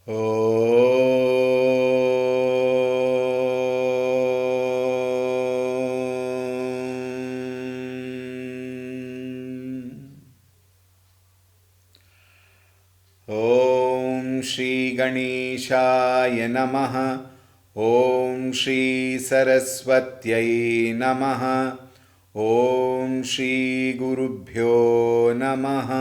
ॐ श्री गणेशाय नमः। ॐ श्री सरस्वत्यै नमः। ॐ श्री गुरुभ्यो नमः।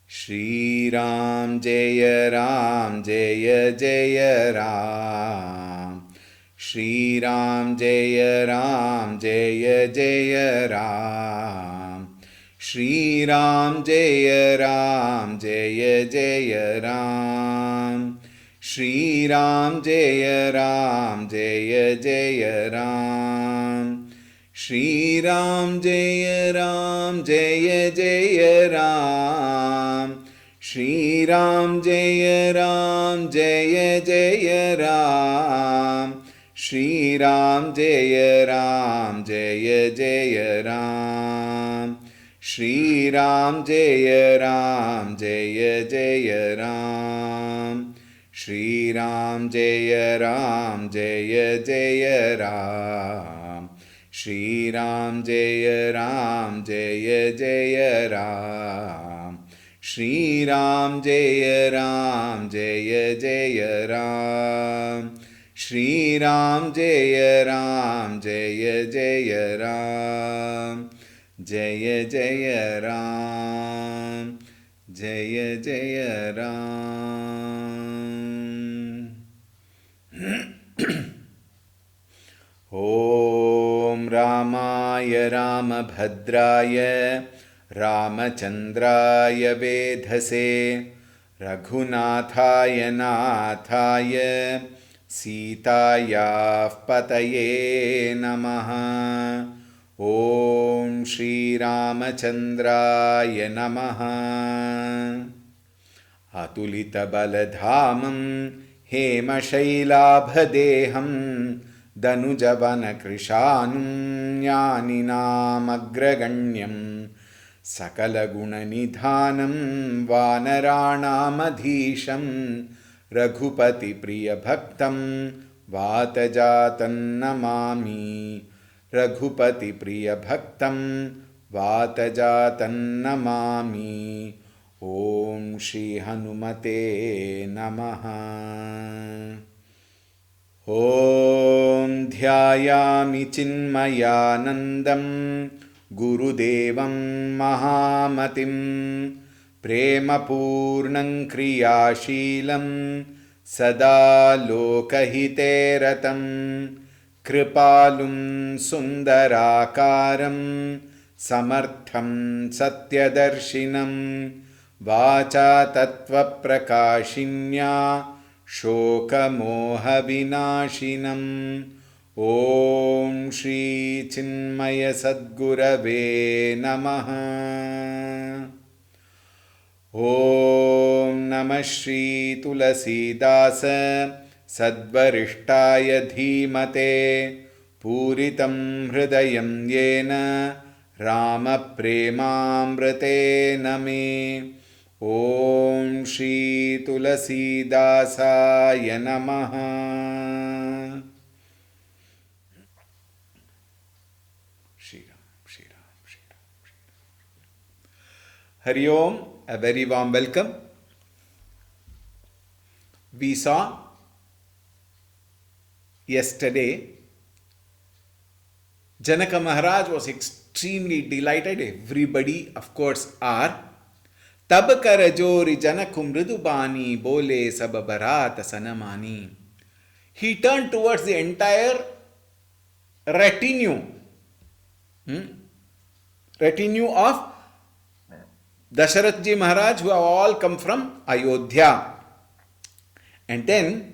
श्रीराम जय राम जय जय राम। श्रीराम जय राम जय जय राम। श्रीराम जय राम जय जय राम। श्रीराम जय राम जय जय राम। श्रीराम जय राम जय जय राम। श्रीराम जय राम जय जय राम। श्रीराम जय राम जय जय राम। श्रीराम जय राम जय जय राम। श्रीराम जय राम जय जय राम। श्रीराम जय राम जय जय राम। श्रीराम जय राम जय जय राम। श्रीराम जय राम जय जय राम। जय जय राम जय जय राम। ॐ रामाय रामभद्राय रामचन्द्राय वेधसे रघुनाथाय नाथाय सीतायाः पतये नमः। ॐ श्रीरामचन्द्राय नमः। अतुलितबलधामं हेमशैलाभदेहं दनुजवनकृशानुं ज्ञानिनामग्रगण्यं सकलगुणनिधानं वानराणामधीशं रघुपतिप्रियभक्तं वातजातं नमामि। रघुपतिप्रियभक्तं वातजातं नमामि। ॐ श्रीहनुमते नमः। ॐ ध्यायामि चिन्मयानन्दं गुरुदेवं महामतिं प्रेमपूर्णं क्रियाशीलं सदा लोकहिते रतं कृपालुं सुन्दराकारं समर्थं सत्यदर्शिनं वाचा तत्त्वप्रकाशिन्या शोकमोहविनाशिनं। ॐ श्रीचिन्मयसद्गुरवे नमः। ॐ नमः श्रीतुलसीदास सद्वरिष्ठाय धीमते पूरितं हृदयं येन रामप्रेमामृतेन मे। ॐ श्रीतुलसीदासाय नमः। Hari Om, a very warm welcome. We saw yesterday Janaka Maharaj was extremely delighted. Everybody, of course, are. Tab karajori janaku mridubani bole sab barat sanamani. He turned towards the entire retinue of Dasharath ji Maharaj, who have all come from Ayodhya. And then,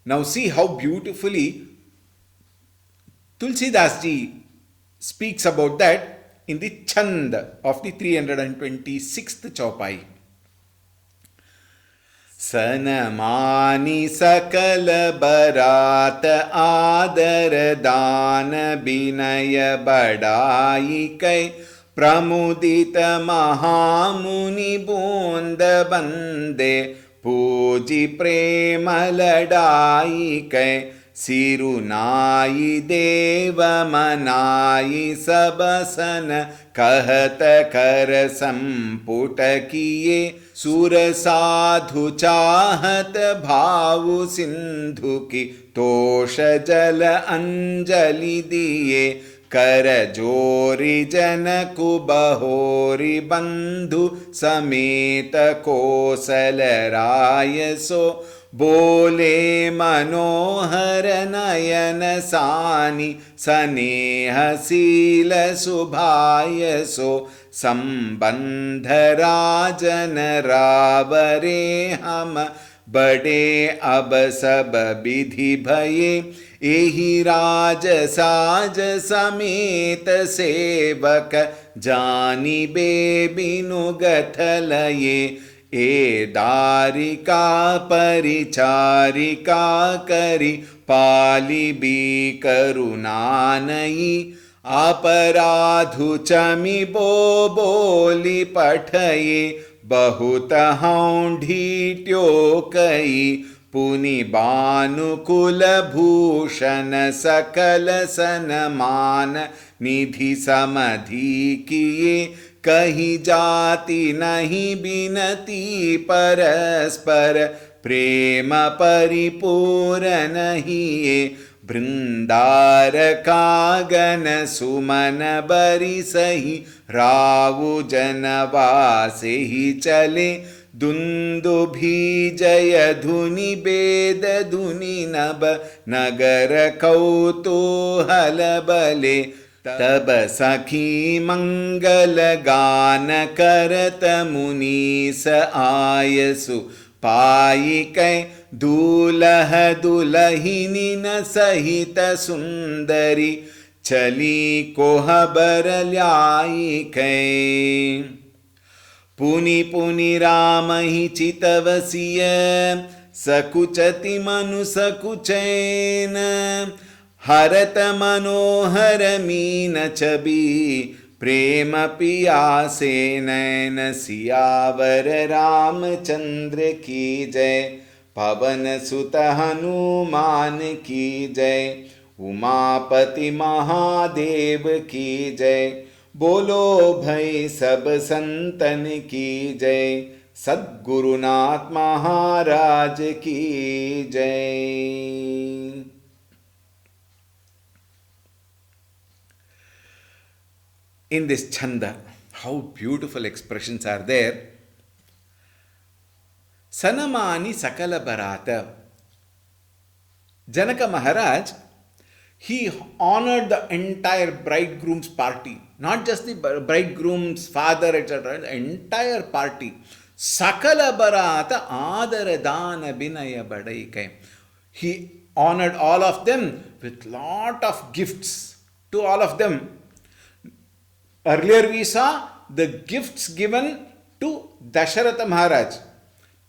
now see how beautifully Tulsi Das ji speaks about that in the Chand of the 326th Chaupai. Sanamani sakal barat adar dan binaya badai kai प्रमुदित महामुनि बोंद बंदे पूजी प्रेम लड़ाई कै सिरुनाई देव मनाई सबसन कहत कर संपुट किए सुर साधु चाहत भावु सिंधु की तोष जल अंजलि दिए कर जोरी जनकु बहोरी बंधु समेत कोसल राय सो बोले मनोहर नयन सानी स्नेहशील सुभाय सो संबंध राजन रावरे हम बड़े अब सब विधि भये एहि राज साज समेत सेवक जानी बे बिनु गथलये ए दारिका परिचारिका करी पाली बी करुणानयी अपराधु चमि बो बोली पठये बहुत हूँ ढीट्यो कई पुनि बानुकुल भूषण सकल सनमान निधि समधि किए कहीं जाति नहीं बिनती परस्पर प्रेम परिपूर्ण हिये बृंदार कागन सुमन बरी सही रावु जनवासे ही चले दुंदुभी जय धुनि बेद धुनि नभ नगर कौतूहल बले तब सखी मंगल गान करत मुनीस आयसु पाई कै दूल्ह दुलहिनी न सहित सुंदरी चली कोहबर ल्याई कै पुनि पुनि राम ही चितवसिय सकुचति मनु सकुचैन हरत मनोहर मीन छवि प्रेम पियासे नैन सियावर रामचंद्र की जय पवन सुत हनुमान की जय उमापति महादेव की जय बोलो भई सब संतन की जय सद्गुरुनाथ महाराज की जय। In this chanda, how beautiful expressions are there. Sanamani Sakala Bharata. Janaka Maharaj, he honored the entire bridegroom's party, not just the bridegroom's father, etc., the entire party. Sakala Bharata Adara Dana Binaya Badaikai. He honored all of them with lot of gifts to all of them. Earlier we saw the gifts given to Dasharatha Maharaj.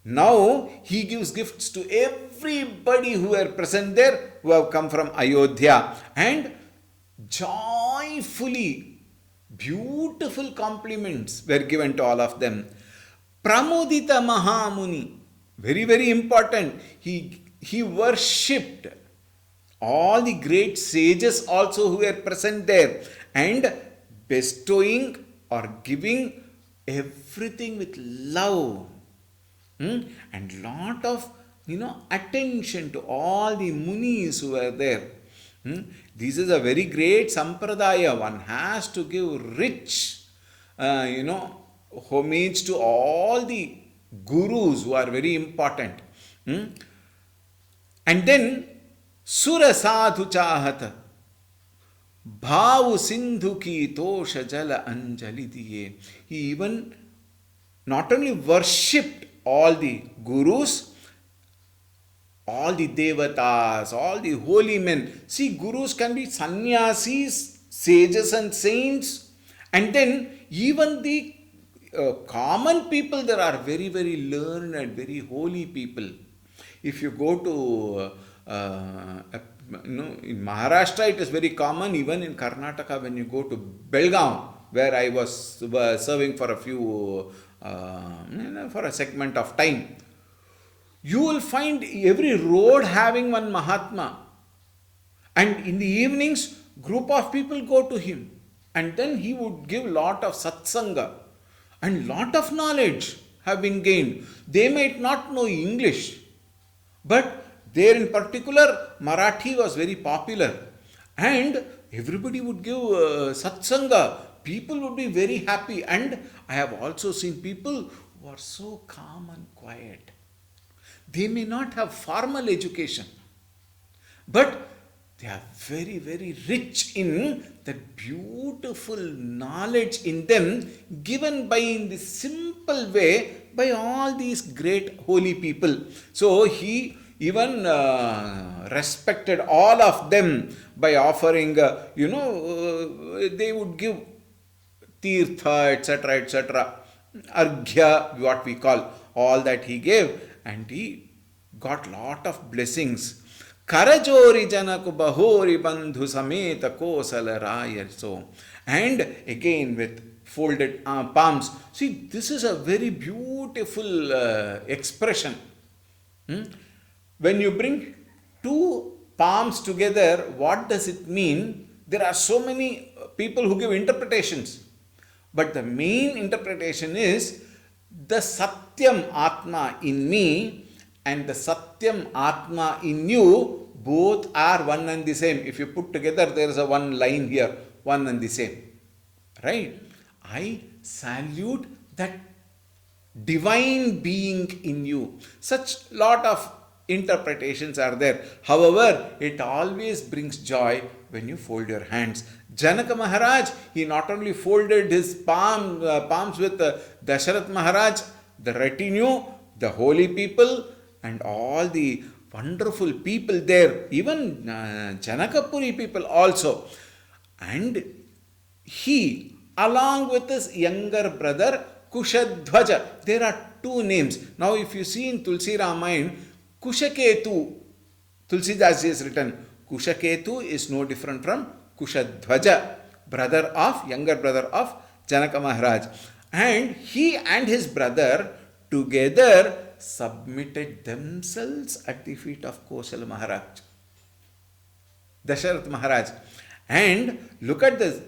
Now he gives gifts to everybody who are present there, who have come from Ayodhya, and joyfully, beautiful compliments were given to all of them. Pramudita Mahamuni, very, very important. He worshipped all the great sages also who were present there, and bestowing or giving everything with love, and lot of attention to all the munis who are there. This is a very great sampradaya. One has to give rich homage to all the gurus who are very important. And then Sura Sadhu Chahata Bhavu Sindhu ki Tosha Jala Anjali Diye. He even not only worshipped all the gurus, all the devatas, all the holy men. See, gurus can be sannyasis, sages and saints, and then even the common people, there are very, very learned, very holy people. If you go to in Maharashtra, it is very common. Even in Karnataka, when you go to Belgaum, where I was serving for a few, for a segment of time. You will find every road having one Mahatma. And in the evenings, group of people go to him. And then he would give lot of satsanga. And lot of knowledge have been gained. They might not know English. But there in particular, Marathi was very popular. And everybody would give satsanga. People would be very happy. And I have also seen people who are so calm and quiet. They may not have formal education, but they are very, very rich in that beautiful knowledge in them, given by in this simple way by all these great holy people. So he even respected all of them by offering, they would give tirtha, etc., etc., arghya, what we call, all that he gave, and he got lot of blessings. Karajori janaku bahori bandhu sameta kosala rayar. So, and again with folded palms. See, this is a very beautiful expression. When you bring two palms together, what does it mean? There are so many people who give interpretations. But the main interpretation is the Satyam Atma in me and the Satyam Atma in you, both are one and the same. If you put together, there is a one line here, one and the same. Right? I salute that divine being in you. Such lot of interpretations are there. However, it always brings joy when you fold your hands. Janaka Maharaj, he not only folded his palms with Dasharath Maharaj, the retinue, the holy people, and all the wonderful people there, even Janakapuri people also. And he, along with his younger brother, Kushadhwaja, there are two names. Now, if you see in Tulsi Ramayana, Kushaketu, Tulsidas has written, Kushaketu is no different from Kushadhwaja, younger brother of Janaka Maharaj. And he and his brother together submitted themselves at the feet of Kosala Maharaj, Dasharath Maharaj. And look at the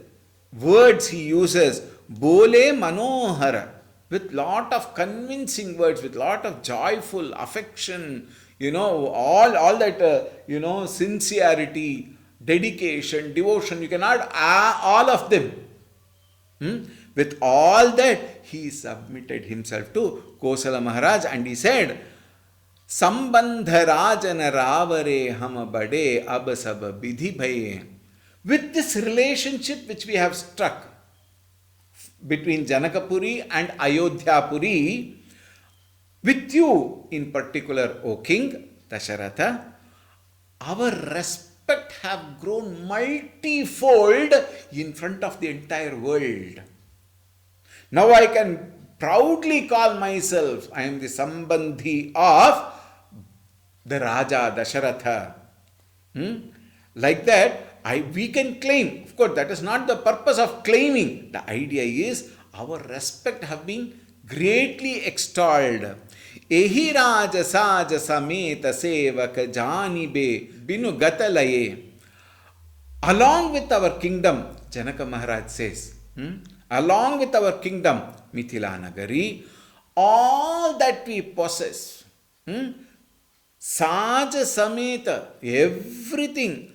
words he uses, Bole Manohara, with lot of convincing words, with lot of joyful affection, all that, sincerity, dedication, devotion, you can add all of them. With all that, he submitted himself to Kosala Maharaj and he said, Sambandha Rajana Ravare Hama Bade Abasaba Bidhi Bhaye. With this relationship which we have struck between Janakapuri and Ayodhyapuri, with you in particular, O King Dasharatha, our respect have grown multifold in front of the entire world. Now I can proudly call myself, I am the Sambandhi of the Raja Dasharatha. Like that, we can claim. Of course, that is not the purpose of claiming. The idea is our respect have been greatly extolled. Ehi Raja Saja Sameta Sevaka Janibe Binu Gatalaye. Along with our kingdom, Janaka Maharaj says, along with our kingdom, Mithila Nagari, all that we possess, Saja Sameta, everything,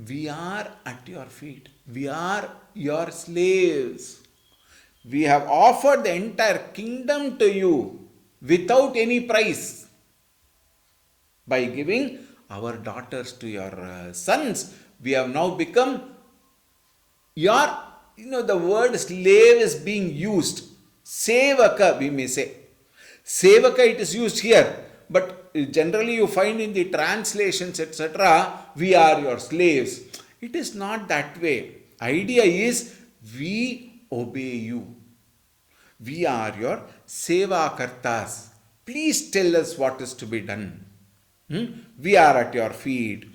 we are at your feet. We are your slaves. We have offered the entire kingdom to you without any price. By giving our daughters to your sons, we have now become your, the word slave is being used. Sevaka, we may say. Sevaka, it is used here. But generally you find in the translations, etc., we are your slaves. It is not that way. Idea is we obey you. We are your seva kartas. Please tell us what is to be done. We are at your feet.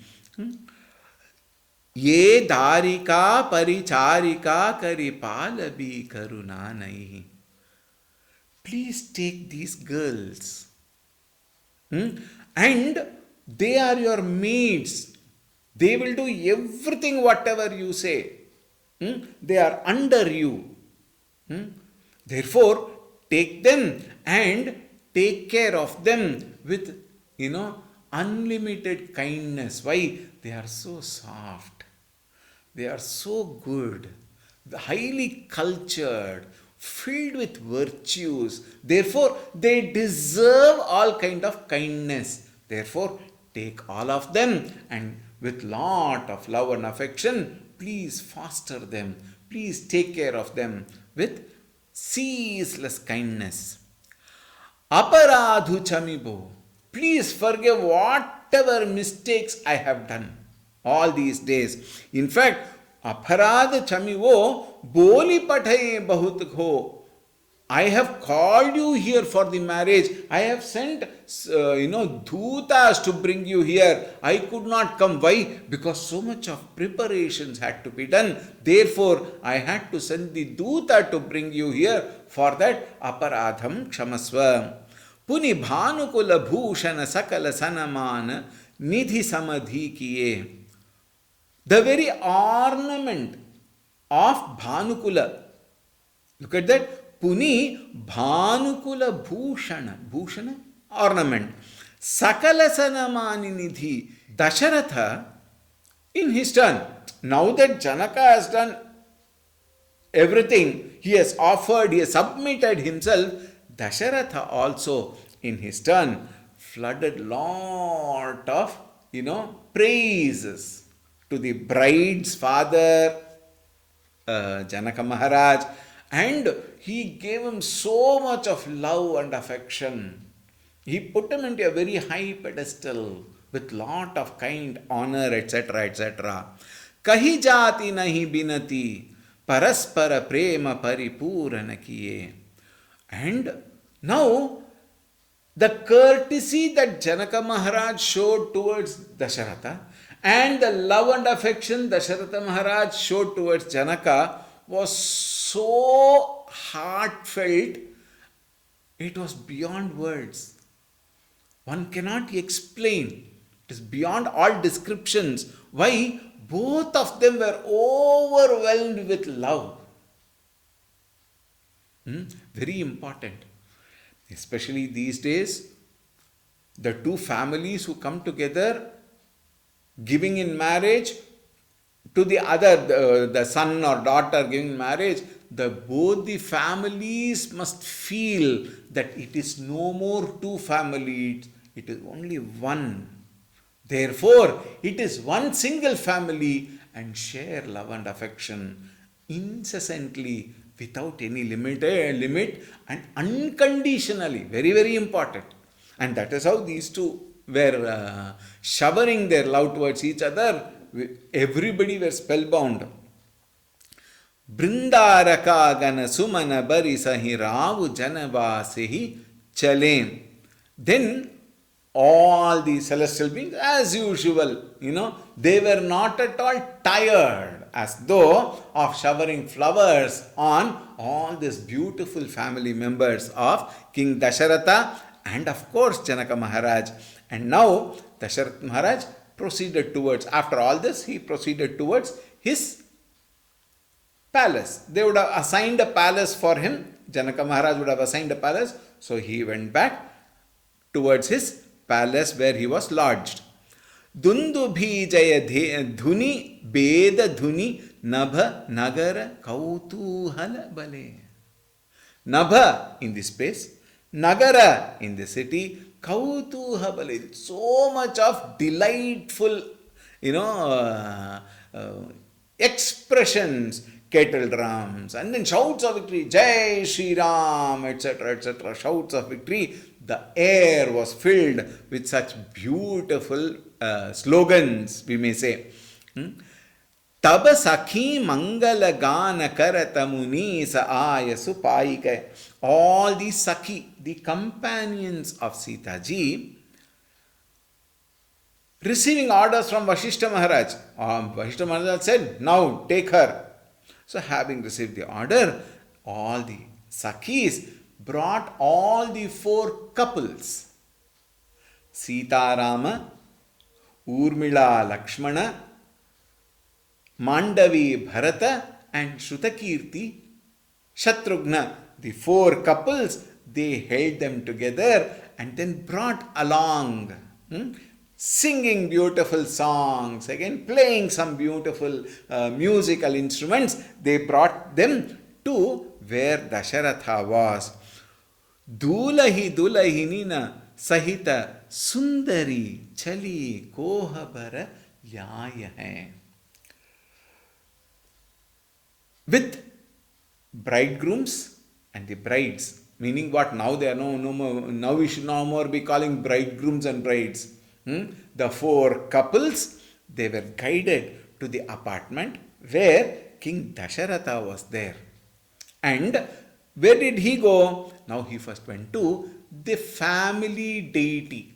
Ye dharika paricharika karipalabi karunanai. Please take these girls. And they are your maids. They will do everything whatever you say. They are under you. Therefore, take them and take care of them with, unlimited kindness. Why? They are so soft. They are so good, highly cultured, filled with virtues. Therefore, they deserve all kind of kindness. Therefore, take all of them and with lot of love and affection, please foster them. Please take care of them with ceaseless kindness. Aparadhu chamibo. Please forgive whatever mistakes I have done all these days. In fact, aparadh chamivo boli pathaye bahut ho. I have called you here for the marriage. I have sent, dhutas to bring you here. I could not come. Why? Because so much of preparations had to be done. Therefore, I had to send the dhuta to bring you here. For that, aparadham kshamasva. Puni bhanukula bhushana sakala sanaman nidhi samadhi kiye. The very ornament of bhanukula. Look at that. Puni bhanukula bhushana. Bhushana? Ornament. Sakala sanamani nidhi. Dasharatha, in his turn, now that Janaka has done everything, he has offered, he has submitted himself, Dasharatha also, in his turn, flooded lot of, praises to the bride's father, Janaka Maharaj, and he gave him so much of love and affection. He put him into a very high pedestal with lot of kind honor, etc., etc. Kahi jati nahi binati, paraspara prema paripurana kiye. And now, the courtesy that Janaka Maharaj showed towards Dasharatha and the love and affection Dasharatha Maharaj showed towards Janaka was so heartfelt, it was beyond words. One cannot explain. It is beyond all descriptions. Why? Both of them were overwhelmed with love. Very important. Especially these days, the two families who come together, giving in marriage to the other, the son or daughter giving marriage, both the families must feel that it is no more two families, it is only one. Therefore, it is one single family and share love and affection incessantly without any limit and unconditionally. Very, very important. And that is how these two were showering their love towards each other. Everybody were spellbound. Brindaraka gana sumana barisahi ravu janavasehi chale. Then all the celestial beings, as usual, they were not at all tired, as though of showering flowers on all these beautiful family members of King Dasharatha and of course Janaka Maharaj. And now Dasharatha Maharaj proceeded towards, after all this, he proceeded towards his palace. They would have assigned a palace for him. Janaka Maharaj would have assigned a palace. So he went back towards his palace where he was lodged. Dundubhi jaya dhuni beda dhuni nabha nagara kautuhala bale. Nabha in the space, Nagara in the city, Kautuha bale. So much of delightful, expressions, kettle drums, and then shouts of victory, Jai Shri Ram, etc., etc., shouts of victory. The air was filled with such beautiful slogans, we may say. Taba sakhi mangala gana karata muni sa aya supaika. All these sakhi, the companions of Sita ji, receiving orders from Vashishta Maharaj. Vashishta Maharaj said, now take her. So having received the order, all the Sakhis brought all the four couples, Sita Rama, Urmila Lakshmana, Mandavi Bharata and Shrutakirti Shatrughna. The four couples, they held them together and then brought along, singing beautiful songs, again playing some beautiful musical instruments. They brought them to where Dasharatha was. Dulahi Dulahinina Sahita Sundari Chali Kohabara Yaya hai. With bridegrooms and the brides, meaning what? Now they are no more. Now we should no more be calling bridegrooms and brides. The four couples, they were guided to the apartment where King Dasharatha was there. And where did he go? Now he first went to the family deity.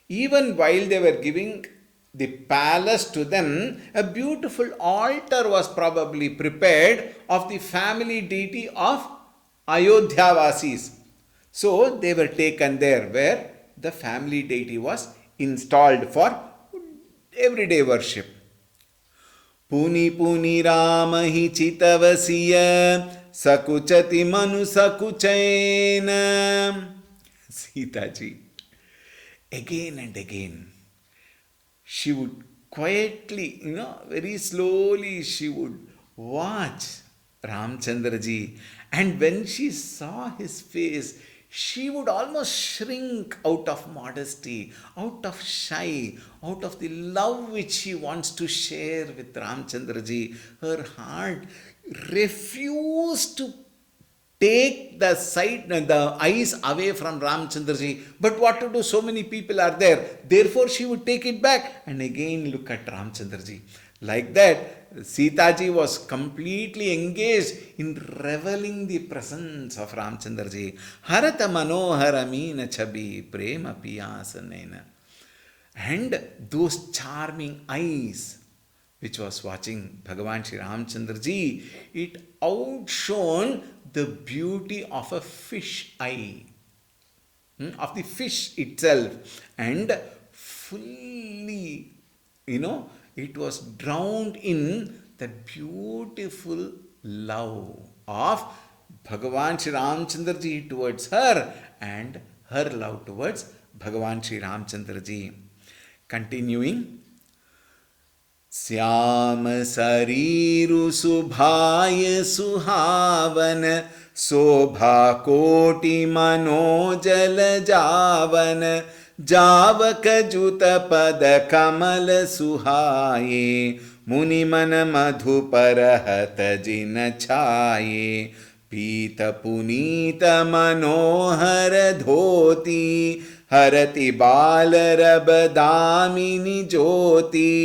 Even while they were giving the palace to them, a beautiful altar was probably prepared of the family deity of Ayodhyavasis. So they were taken there where the family deity was installed for everyday worship. Puni Puni Rama hi chitavasiya sakuchati manu sakuchaina. Sita ji, again and again, she would quietly, very slowly, she would watch Ramchandra ji. And when she saw his face, she would almost shrink out of modesty, out of shy, out of the love which she wants to share with Ramchandra ji. Her heart refused to take the eyes away from Ramchandra ji. But what to do? So many people are there. Therefore, she would take it back and again look at Ramchandra ji. Like that, Sita ji was completely engaged in reveling the presence of Ramchandra ji. Harata manohara meena chabi prema piyasanena. And those charming eyes which was watching Bhagavan Shri Ramchandra ji, it outshone the beauty of a fish eye, of the fish itself, and fully, it was drowned in that beautiful love of Bhagavan Shri Ramchandra ji towards her and her love towards Bhagavan Shri Ramchandra ji. Continuing, Shyam शरीरु सुभाय सुहावन शोभा कोटि मनोजल जावन जावक जुत पद कमल सुहाये मुनि मन मधु परहत जिन छाये पीत पुनीत मनोहर धोती हरति बाल रब दामिनी ज्योति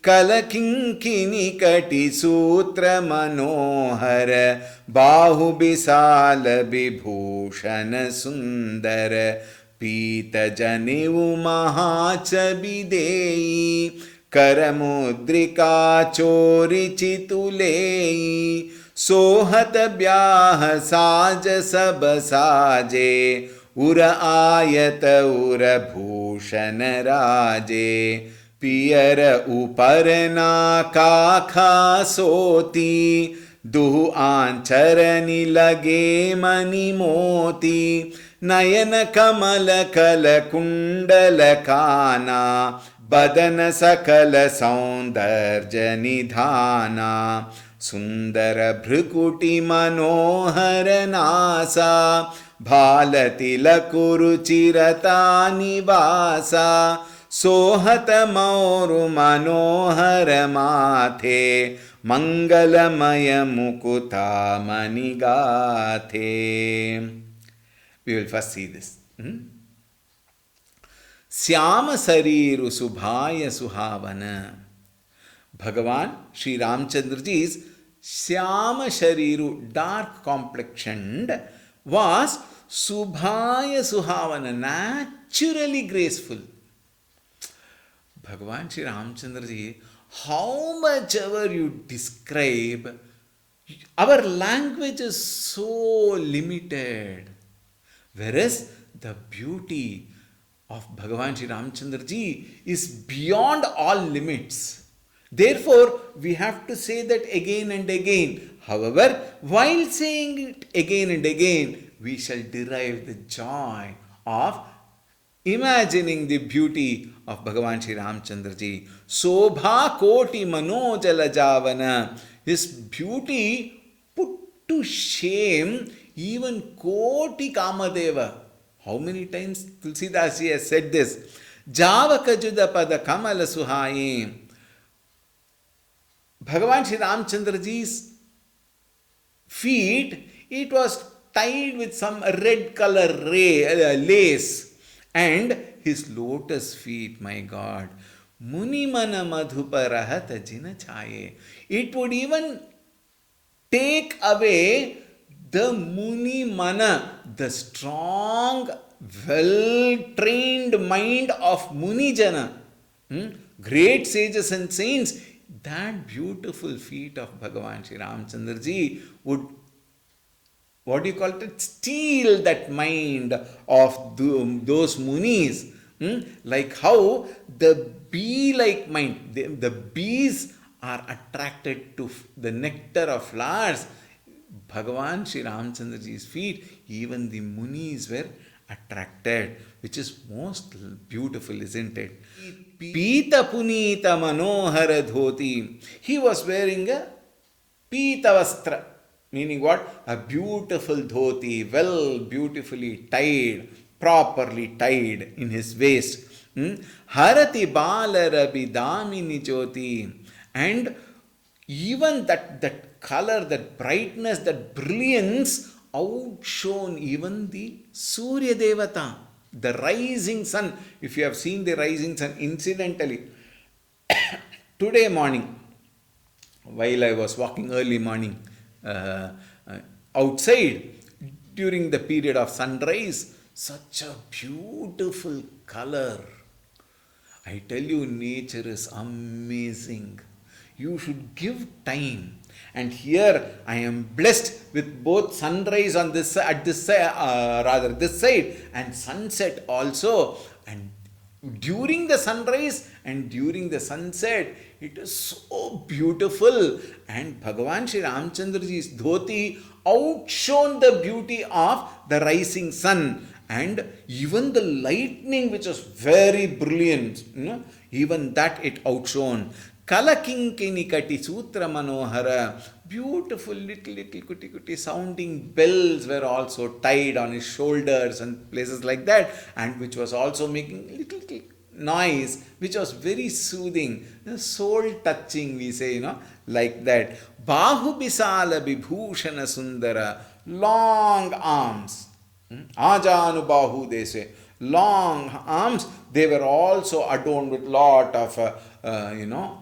कलकिंकिनी कटि सूत्र मनोहर बाहु विशाल विभूषण सुंदर पीत जनेऊ महाचबि देई कर मुद्रिका चोरि चितुलेई सोहत ब्याह साज सब साजे उर आयत उर भूषण राजे पियर ऊपर ना काखा सोती दुहु आंचरनि लगे मणि मोती नयन कमल कल कुंडल काना बदन सकल सौंदर्य निधाना सुंदर भ्रुकुटी मनोहर नासा भाल तिलक रुचिरता निवासा सोहत मौरु मनोहर माथे मंगलमय मुकुता मणिगाथे. We will first see this. Shyam शरीरु सुभाय सुहावन. Bhagavan Sri Ramchandra ji's Syama Shariru, dark complexioned, was Subhaya Suhavana, naturally graceful. Bhagavan Shri Ramchandra ji, how much ever you describe, our language is so limited. Whereas the beauty of Bhagavan Shri Ramchandra ji is beyond all limits. Therefore, we have to say that again and again. However, while saying it again and again, we shall derive the joy of imagining the beauty of Bhagavan Shri Ramchandra ji. Sobha koti manojala javana. His beauty put to shame even Koti Kamadeva. How many times Tulsi Dasi has said this? Javakajuda pada kamala suhaye. Bhagavan Shri Ramchandra ji's feet, it was tied with some red color lace, and his lotus feet, my God, Munimana madhuparahata jina chaye. It would even take away the Muni Mana, the strong, well-trained mind of Muni Jana, great sages and saints. That beautiful feet of Bhagavan Shri Ramchandra ji would, what do you call it, steal that mind of those Munis. Like how the bee-like mind, the bees are attracted to the nectar of flowers. Bhagavan Shri Ramchandra ji's feet, even the Munis were attracted, which is most beautiful, isn't it? Pita Punita Manohara Dhoti. He was wearing a Pita Vastra, meaning what? A beautiful dhoti, well, beautifully tied, properly tied in his waist. Harati Balarabi Damini Jyoti. And even that color, that brightness, that brilliance outshone even the Surya Devata, the rising sun. If you have seen the rising sun, incidentally, today morning, while I was walking early morning outside, during the period of sunrise, such a beautiful color. I tell you, nature is amazing. You should give time. And here I am blessed with both sunrise on this at this this side, and sunset also. And during the sunrise and during the sunset, it is so beautiful. And Bhagavan Shri Ramchandra ji's dhoti outshone the beauty of the rising sun. And even the lightning, which was very brilliant, even that it outshone. Kalakinkini kati sutra manohara. Beautiful little kuti sounding bells were also tied on his shoulders and places like that, and which was also making little noise, which was very soothing, soul touching, we say, like that. Bahu bisala vibhushana sundara. Long arms. Ajanu bahu, they say. Long arms. They were also adorned with lot of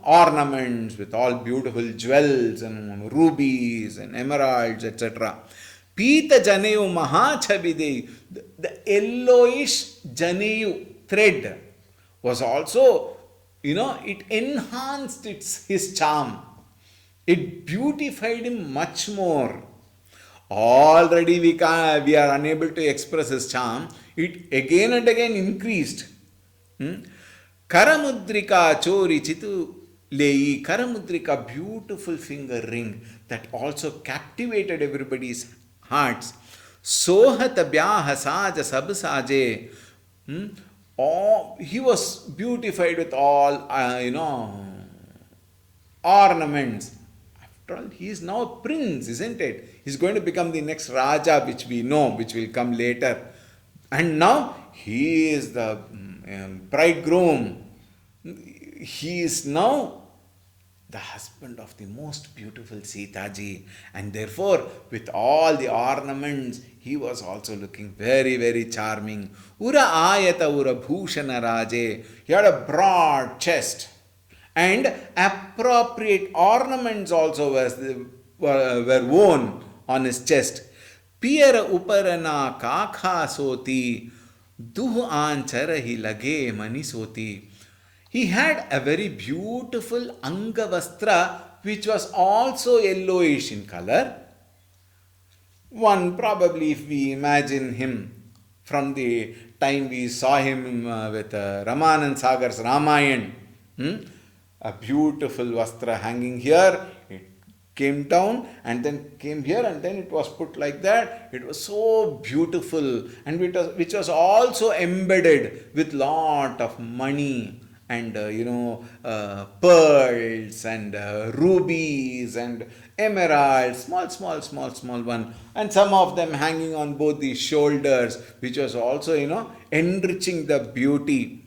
ornaments, with all beautiful jewels and rubies and emeralds, etc. Pita Janeyu Mahachabide, the yellowish Janeyu thread was also, it enhanced his charm. It beautified him much more. Already we are unable to express his charm. It again and again increased. Karamudrika chori chitu lei. Karamudrika, beautiful finger ring that also captivated everybody's hearts. Sohat byaha saja sab saje. He was beautified with all, ornaments. After all, he is now a prince, isn't it? He is going to become the next Raja, which we know, which will come later. And now he is the bridegroom. He is now the husband of the most beautiful Sita ji, and therefore with all the ornaments he was also looking very, very charming. Ura ayata ura bhushana raje. He had a broad chest, and appropriate ornaments also were worn on his chest. Piyara uparana kakha soti, duh ancharahi lage mani soti. He had a very beautiful Angavastra which was also yellowish in color. One probably, if we imagine him from the time we saw him with Ramanand Sagar's Ramayana, a beautiful vastra hanging here, it came down and then came here and then it was put like that. It was so beautiful, and which was also embedded with lot of money and pearls and rubies and emeralds, small one, and some of them hanging on both the shoulders, which was also enriching the beauty.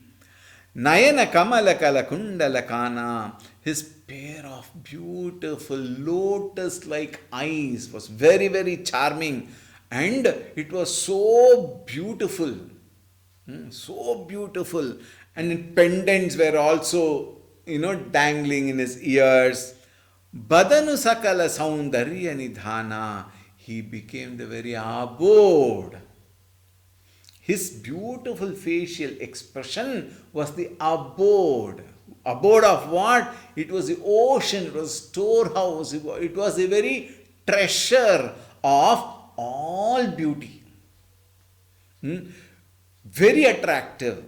Nayana Kamala Kala Kundala Kana, his pair of beautiful lotus like eyes was very, very charming, and it was so beautiful. So beautiful. And pendants were also, dangling in his ears. Badanu Sakala Saundarya Nidhana. He became the very abode. His beautiful facial expression was the abode. Abode of what? It was the ocean, it was storehouse, it was the very treasure of all beauty. Very attractive.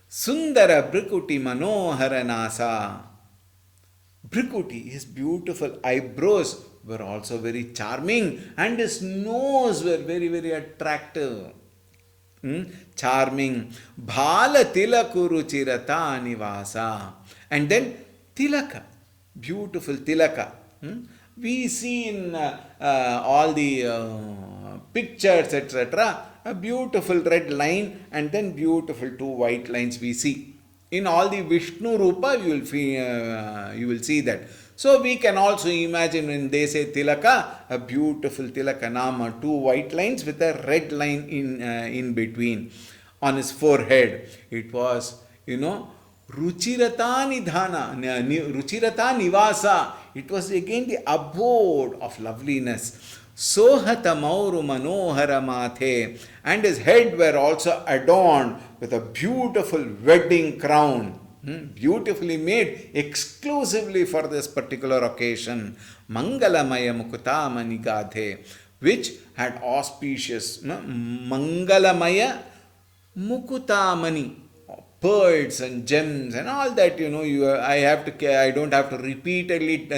Sundara Brikuti Manohara Nasa. Brikuti, his beautiful eyebrows were also very charming, and his nose were very, very attractive. Charming. Bhala tilakuru chirata nivasa. And then tilaka, beautiful tilaka. We see in all the pictures, etc., a beautiful red line and then beautiful two white lines we see. In all the Vishnu Rupa, you will see that. So we can also imagine when they say tilaka, a beautiful tilaka nama, two white lines with a red line in between on his forehead. It was, Ruchirata Nidhana, Ruchirata Nivasa. It was again the abode of loveliness. Sohata Mauru Manohara Mathe, and his head were also adorned with a beautiful wedding crown. Beautifully made exclusively for this particular occasion. Mangalamaya Mukutamani Gadhe, which had auspicious Mangalamaya Mukutamani, pearls and gems and all that. I don't have to repeatedly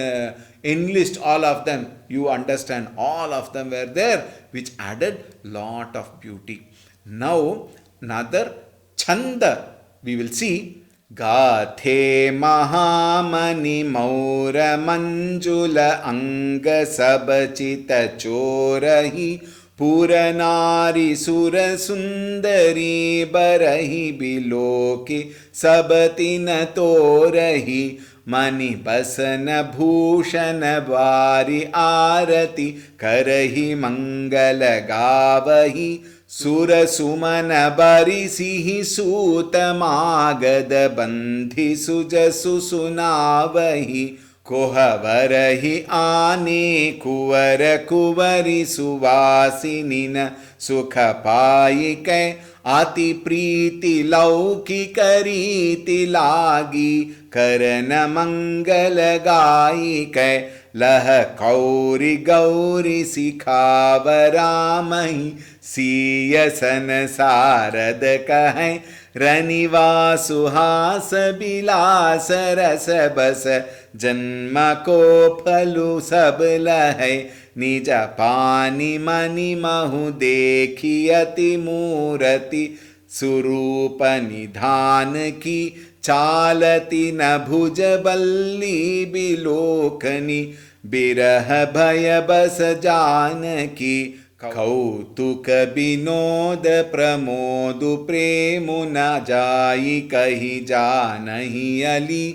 enlist all of them. You understand, all of them were there, which added lot of beauty. Now another chanda we will see. Gathe Mahamani Maura Manjula Anga Sabachita Chorahi Puranari Sura Sundari Barahi Biloki Sabatina Torahi Mani Basana Bhushana Vari Arati Karahi Mangala Gavahi Sura Sumana Barisihi Sutamagada Bandhi Sujasu Sunavahi Kohavarahi Ane Kuvara Kuvari Suvasinina Sukhapayikai Ati Priti Lauki Kariti Lagi Karana Mangala Gaikai Laha Kauri Gauri Sikhavaramahi Siyasana Sarada Kahai Raniva Suhasa Bilasa Rasa Basa Janma Ko Phalu Sabla Hai Nija Pani Mani Mahu Dekhiyati Murati Surupa Nidhan Ki Chalati Na Bhuja Balli Bilokani Birah Bhaya Basa Janaki कौतुक विनोद प्रमोद प्रेम न जाई कही जानहि अली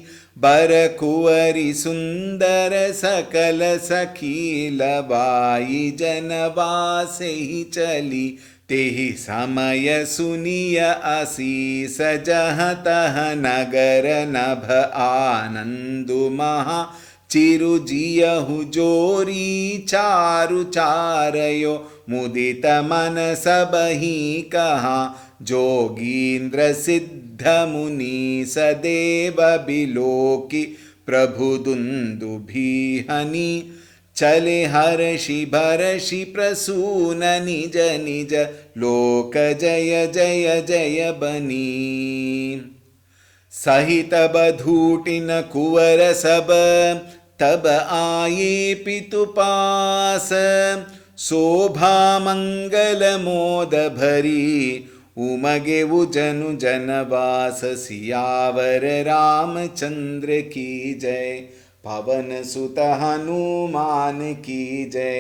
बर कुंवरी सुंदर सकल सखी लबाई जनवासे ही चली तेहि समय सुनिय असीस जह तह नगर नभ आनंदु महा चिरुजियहु जोरी चारु चारयो मुदित मन सबहि कहा जोगीन्द्र सिद्ध मुनि सदेव बिलोकी प्रभु दुंदुभिहनि चले हर्षि भर्षि प्रसून निज निज लोक जय जय जय बनी सहित बधूटिन कुवर सब तब आये पितुपास शोभा मंगल मोद भरी उमगे उजनु जनवास सियावर रामचंद्र की जय पवन सुत हनुमान की जय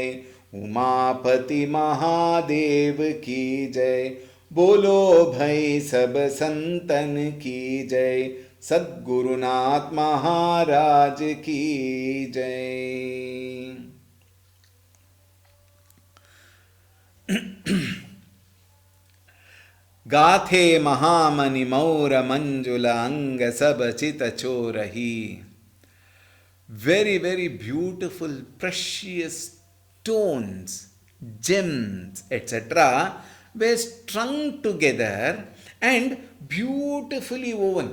उमापति महादेव की जय बोलो भाई सब संतन की जय सद्गुरुनाथ महाराज की जय। गाथे महामणि मौर मंजुल अंग सब चित चोरही। Very, very beautiful, precious stones, gems, etc. were strung together and beautifully woven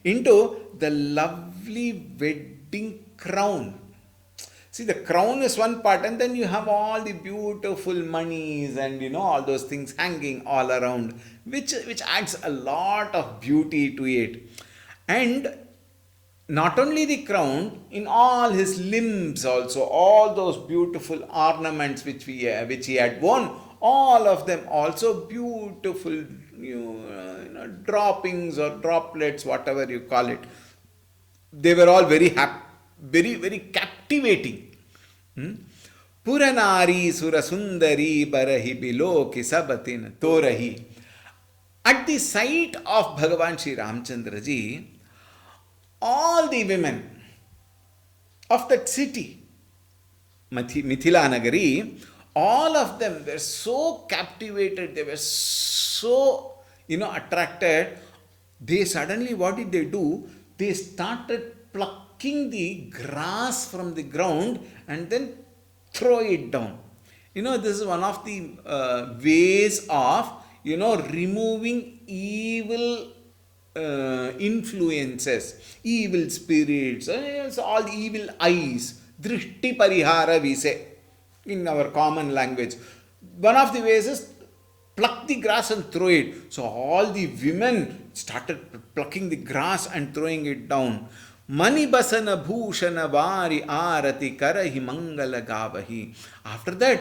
into the lovely wedding crown. See, the crown is one part, and then you have all the beautiful monies and all those things hanging all around, which adds a lot of beauty to it. And not only the crown, in all his limbs also, all those beautiful ornaments which he had worn, all of them also beautiful, droppings or droplets, whatever you call it. They were all very very, very captivating. Puranari surasundari barahi biloki sabatin torahi. At the sight of Bhagavan Sri Ramchandra ji, all the women of that city, Mithila Nagari, all of them were so captivated, they were so, attracted. They suddenly, what did they do? They started plucking the grass from the ground and then throw it down. This is one of the ways of, removing evil influences, evil spirits, all the evil eyes. Drishti parihara we say in our common language. One of the ways is pluck the grass and throw it. So all the women started plucking the grass and throwing it down. Mani basana bhushana vari arati karahi mangala gavahi. After that,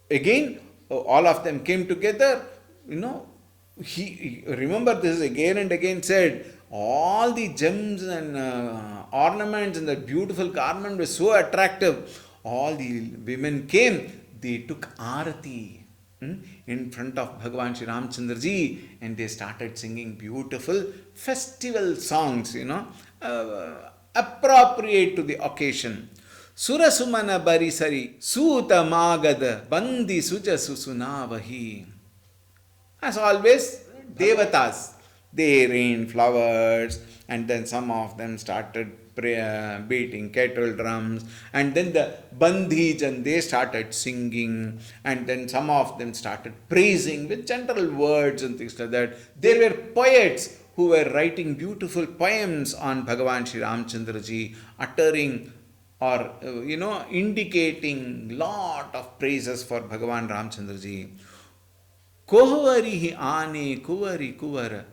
again, all of them came together, He remember this again and again said, all the gems and ornaments and the beautiful garment were so attractive. All the women came, they took arati in front of Bhagavan Sri Ramchandra ji, and they started singing beautiful festival songs, appropriate to the occasion. Surasumana barisari suta magada bandi suja susunavahi. As always, devatas, they rained flowers, and then some of them started beating kettle drums, and then the bandhij, and they started singing, and then some of them started praising with gentle words and things like that. There were poets who were writing beautiful poems on Bhagavan Sri Ramchandra ji, uttering or indicating lot of praises for Bhagavan Ramchandra ji. Kohavarihi ane kuvari kuvara.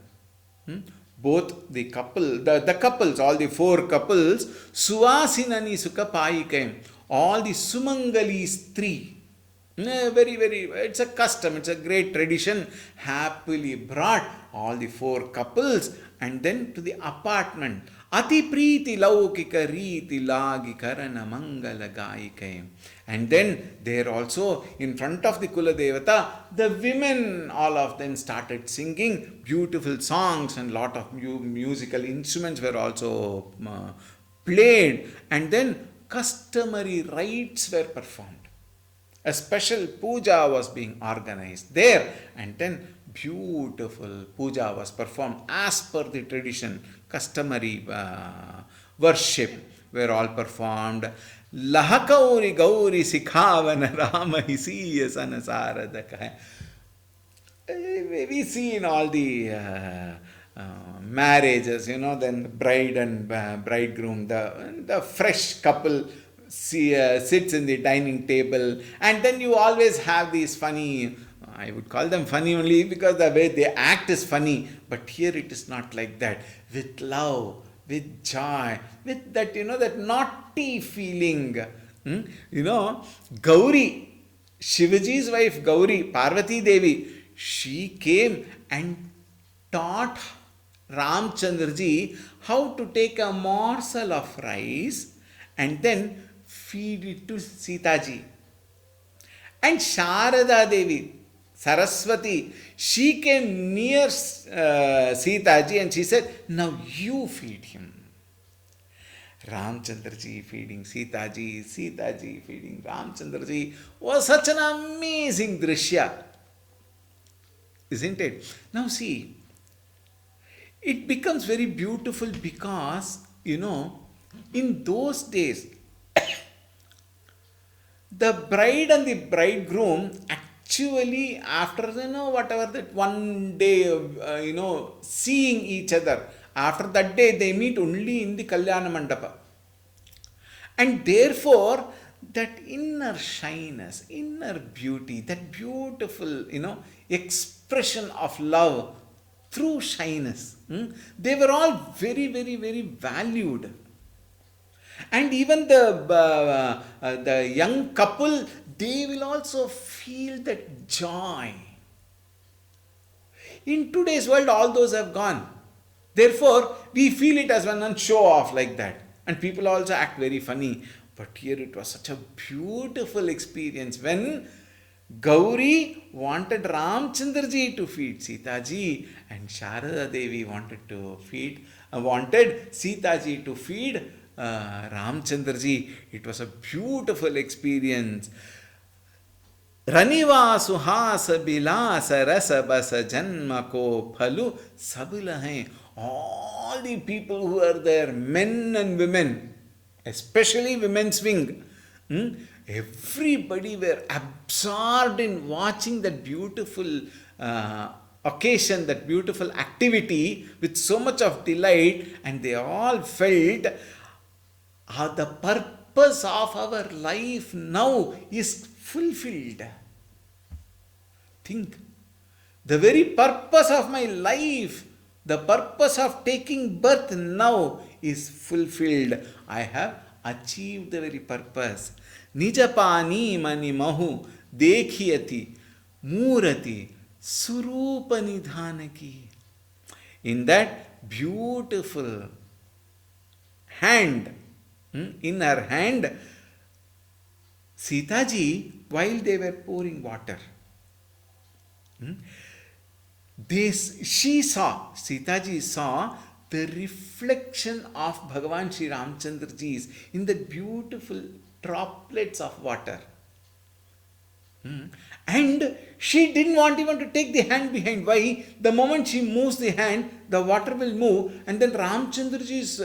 Both the couple, the couples, all the four couples, suvasinani sukapayikam, all the sumangali stri, very, very, it's a custom, it's a great tradition, happily brought all the four couples and then to the apartment. Ati priti laukika riti lagi karana mangala gaikayam. And then there also in front of the Kula Devata, the women, all of them started singing beautiful songs, and lot of musical instruments were also played, and then customary rites were performed. A special puja was being organized there, and then beautiful puja was performed as per the tradition, customary worship were all performed. Lahakauri Gauri Sikhavana Rama Hisiya Sanasaradaka. We see in all the marriages, then bride and bridegroom, the fresh couple sits in the dining table, and then you always have these funny, I would call them funny only because the way they act is funny, but here it is not like that. With love, with joy, with that, that naughty feeling. Gauri, Shivaji's wife Gauri, Parvati Devi, she came and taught Ramchandraji how to take a morsel of rice and then feed it to Sitaji. And Sharada Devi, Saraswati, she came near Sitaji and she said, now you feed him. Ramchandraji feeding Sitaji, Sitaji feeding Ramchandraji was such an amazing drishya. Isn't it? Now see, it becomes very beautiful because, in those days, the bride and the bridegroom actually, after, whatever that one day, seeing each other, after that day they meet only in the Kalyana Mandapa. And therefore, that inner shyness, inner beauty, that beautiful, expression of love through shyness, they were all very, very, very valued. And even the young couple, they will also feel that joy. In today's world, all those have gone. Therefore, we feel it as one show off like that. And people also act very funny. But here it was such a beautiful experience when Gauri wanted Ramchandraji to feed Sitaji and Sharada Devi wanted Sitaji to feed Ramchandraji. It was a beautiful experience. Raniva suhasa bilasa rasa basa janma ko phalu sabila hai. All the people who are there, men and women, especially women's wing, everybody were absorbed in watching that beautiful occasion, that beautiful activity with so much of delight, and they all felt the purpose of our life now is fulfilled. Think, the very purpose of my life, the purpose of taking birth now is fulfilled. I have achieved the very purpose. Nijapani mani mahu dekhiyati murati surupa nidhanaki. In that beautiful hand, in her hand, Sitaji, while they were pouring water, Sitaji saw the reflection of Bhagavan Sri Ramchandraji's in the beautiful droplets of water. And she didn't want even to take the hand behind. Why? The moment she moves the hand, the water will move, and then Ramchandraji's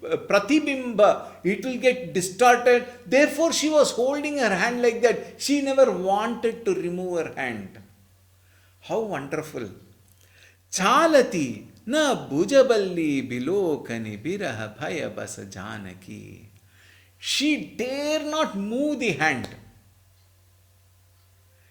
pratibimba, it will get distorted. Therefore, she was holding her hand like that. She never wanted to remove her hand. How wonderful. Chalati na bhujaballi bilokani biraha bhaya basa janaki. She dare not move the hand.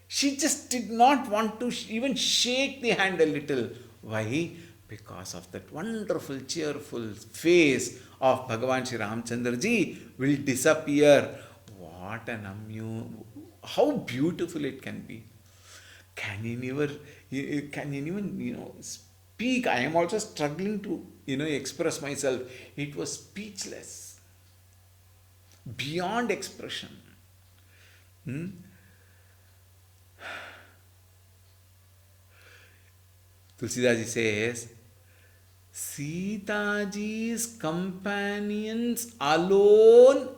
She just did not want to even shake the hand a little. Why? Because of that wonderful, cheerful face of Bhagavan Sri Ramchandraji will disappear. What an how beautiful it can be. Can you even speak? I am also struggling to, express myself. It was speechless. Beyond expression. Tulsidaji says, Sitaji's companions alone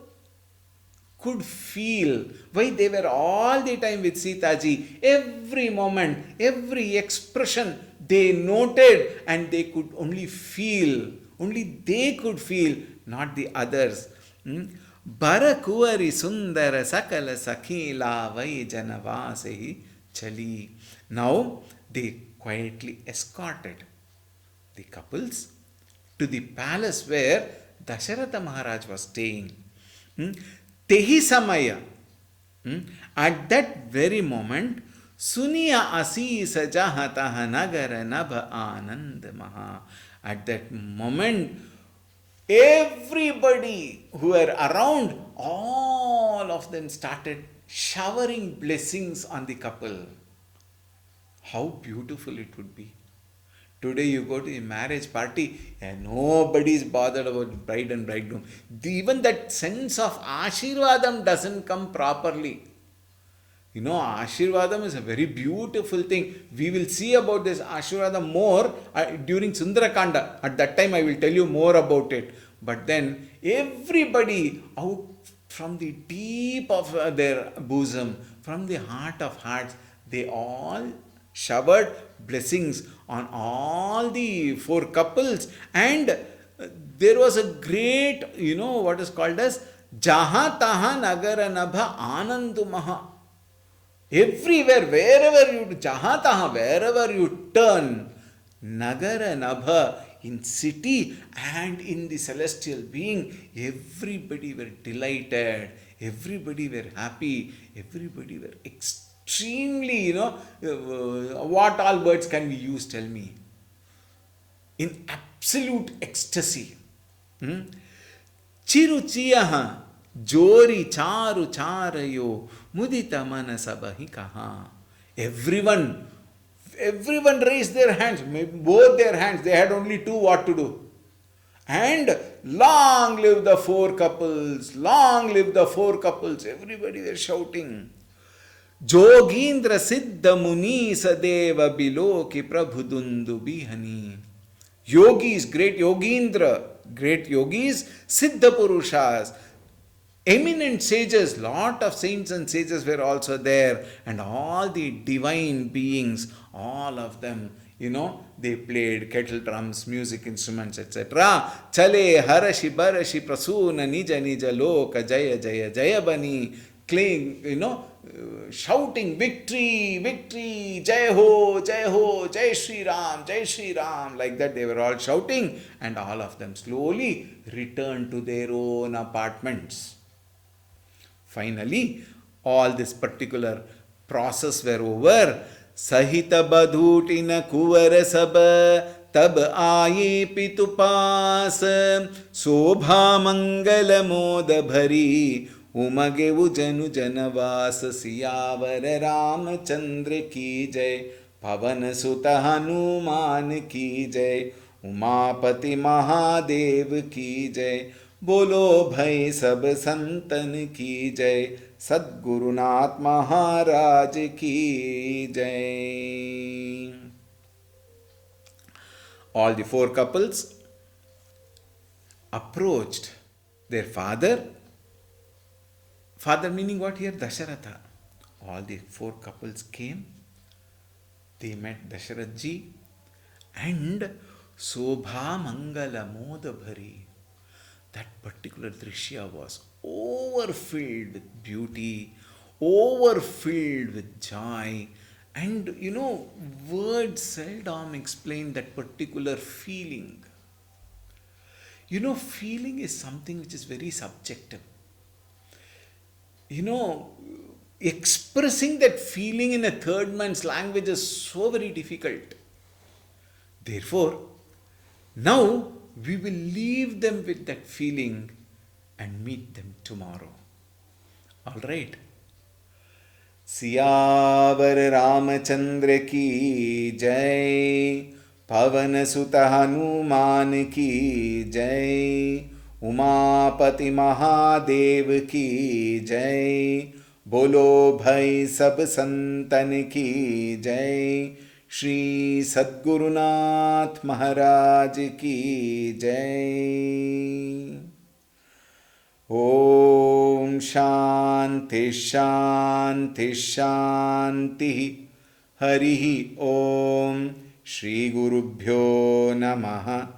could feel. Why? They were all the time with Sitaji. Every moment, every expression they noted, and they could only feel Only they could feel, not the others. Barakuvari sundara sakala sakhila vai janavasehi chali. Now they quietly escorted the couples to the palace where Dasharatha Maharaj was staying. Tehi Samaya. At that very moment, Suniya Asisa Jahataha Nagara Nabha Anand Maha. At that moment, everybody who were around, all of them started showering blessings on the couple. How beautiful it would be. Today you go to a marriage party and nobody is bothered about bride and bridegroom. Even that sense of Ashirvadam doesn't come properly. You know, Ashirvadam is a very beautiful thing. We will see about this Ashirvadam more during Sundarakanda. At that time I will tell you more about it. But then everybody out from the deep of their bosom, from the heart of hearts, they all showered blessings on all the four couples. And there was a great, what is called as Jaha Taha Nagara Nabha Anandu Maha. Everywhere, wherever you Jahataha, wherever you turn, Nagara Nabha, in city and in the celestial being, everybody were delighted, everybody were happy, everybody were extremely, what all words can we use, tell me? In absolute ecstasy. Chiruchiyaha. Jori charu charayo mudita manasabahi kaha. Everyone raised their hands, both their hands. They had only two what to do. And long live the four couples, long live the four couples. Everybody were shouting. Jogindra Siddha Muni Sadeva Biloki Prabhudundu Bihani. Yogis, great Yogindra, great yogis, Siddha Purushas, eminent sages, lot of saints and sages were also there, and all the divine beings, all of them, they played kettle drums, music instruments, etc. Chale harashi barashi prasuna nija nija loka jaya jaya jaya bani, shouting victory, victory, jai ho, jai Shri Ram, like that they were all shouting, and all of them slowly returned to their own apartments. Finally, all this particular process were over. Sahita badhutina kuvara saba tab aaye pitupas sobha mangala moda bhari umage ujanu janavas siyavara Ramachandra ki jai pavan sutta hanuman ki jai umapati mahadev ki jai बोलो भाई सब संतन की जय सद्गुरुनाथ महाराज की जय. All the four couples approached their father meaning what here? Dasharatha. All the four couples came, they met Dasharath ji, and Sobha Mangala Moda Bhari. That particular drishya was overfilled with beauty, overfilled with joy, and words seldom explain that particular feeling. Feeling is something which is very subjective. Expressing that feeling in a third man's language is so very difficult. Therefore, now we will leave them with that feeling and meet them tomorrow. All right. Siyavar Ramachandra ki jai, Pavan Sutta Hanuman ki jai, Umapati Mahadev ki jai, Bolo bhai sab santan ki jai, Shri Sadgurunath Maharaj ki jai. Om Shanti Shanti Shanti. Harihi Om. Shri Gurubhyo Namaha.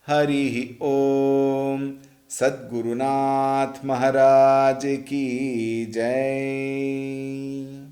Hari ओम। सद्गुरुनाथ महाराज की जय।